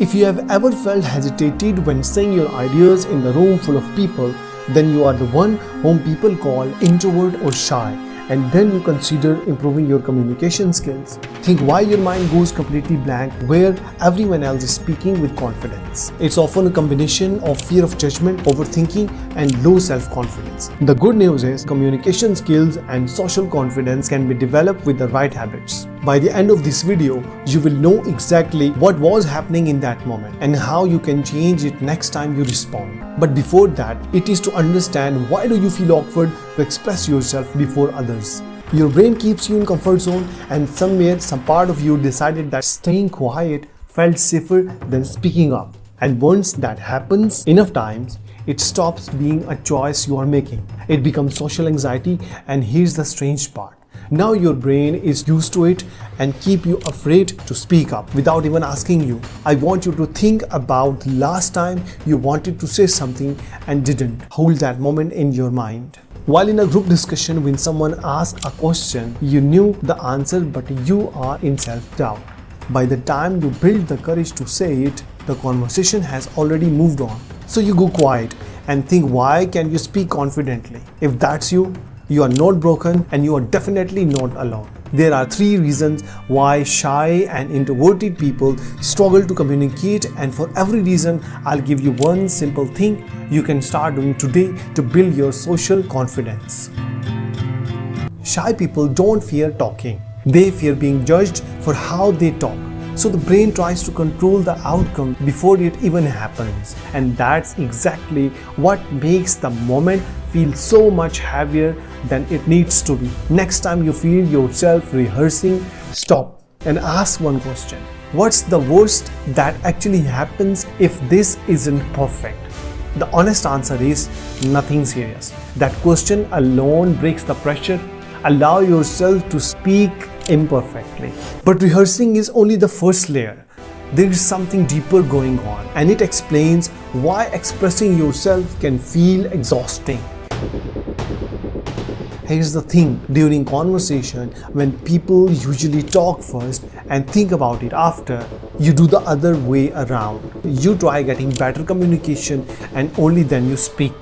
If you have ever felt hesitated when saying your ideas in the room full of people, then you are the one whom people call introvert or shy. And then you consider improving your communication skills. Think why your mind goes completely blank where everyone else is speaking with confidence. It's often a combination of fear of judgment, overthinking, and low self-confidence. The good news is communication skills and social confidence can be developed with the right habits. By the end of this video, you will know exactly what was happening in that moment and how you can change it next time you respond. But before that, it is to understand why do you feel awkward to express yourself before others. Your brain keeps you in comfort zone, and somewhere some part of you decided that staying quiet felt safer than speaking up. And once that happens enough times, it stops being a choice you are making. It becomes social anxiety, and here's the strange part. Now your brain is used to it and keep you afraid to speak up without even asking you. I want you to think about the last time you wanted to say something and didn't. Hold that moment in your mind. While in a group discussion, when someone asked a question, you knew the answer but you are in self-doubt. By the time you build the courage to say it, the conversation has already moved on. So you go quiet and think, why can you speak confidently? If that's you, you are not broken and you are definitely not alone. There are 3 reasons why shy and introverted people struggle to communicate, and for every reason, I'll give you one simple thing you can start doing today to build your social confidence. Shy people don't fear talking. They fear being judged for how they talk. So the brain tries to control the outcome before it even happens. And that's exactly what makes the moment feel so much heavier than it needs to be. Next time you feel yourself rehearsing, stop and ask one question. What's the worst that actually happens if this isn't perfect? The honest answer is nothing serious. That question alone breaks the pressure. Allow yourself to speak imperfectly. But rehearsing is only the first layer. There is something deeper going on, and it explains why expressing yourself can feel exhausting. Here's the thing, during conversation, when people usually talk first and think about it after, you do the other way around. You try getting better communication and only then you speak.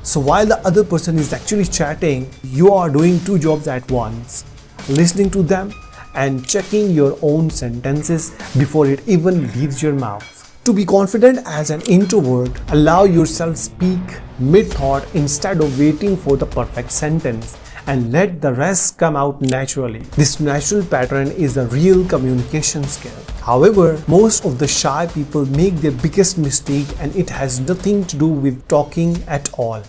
So while the other person is actually chatting, you are doing 2 jobs at once. Listening to them and checking your own sentences before it even leaves your mouth. To be confident as an introvert, allow yourself speak mid-thought instead of waiting for the perfect sentence, and let the rest come out naturally. This natural pattern is a real communication skill. However, most of the shy people make their biggest mistake, and it has nothing to do with talking at all.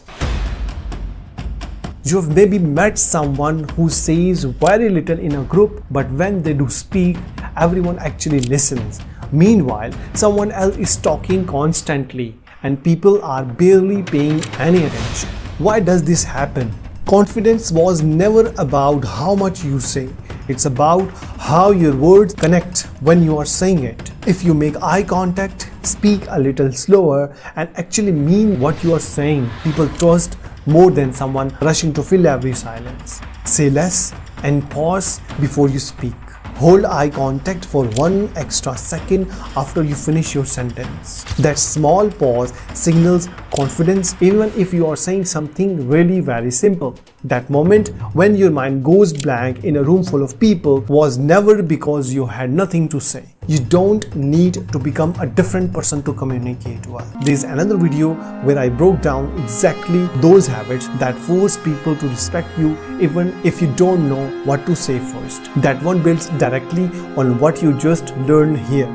You have maybe met someone who says very little in a group, but when they do speak, everyone actually listens. Meanwhile, someone else is talking constantly and people are barely paying any attention. Why does this happen? Confidence was never about how much you say. It's about how your words connect when you are saying it. If you make eye contact, speak a little slower, and actually mean what you are saying, people trust more than someone rushing to fill every silence. Say less and pause before you speak. Hold eye contact for 1 extra second after you finish your sentence. That small pause signals confidence even if you are saying something really very simple. That moment when your mind goes blank in a room full of people was never because you had nothing to say. You don't need to become a different person to communicate well. There is another video where I broke down exactly those habits that force people to respect you even if you don't know what to say first. That one builds directly on what you just learned here.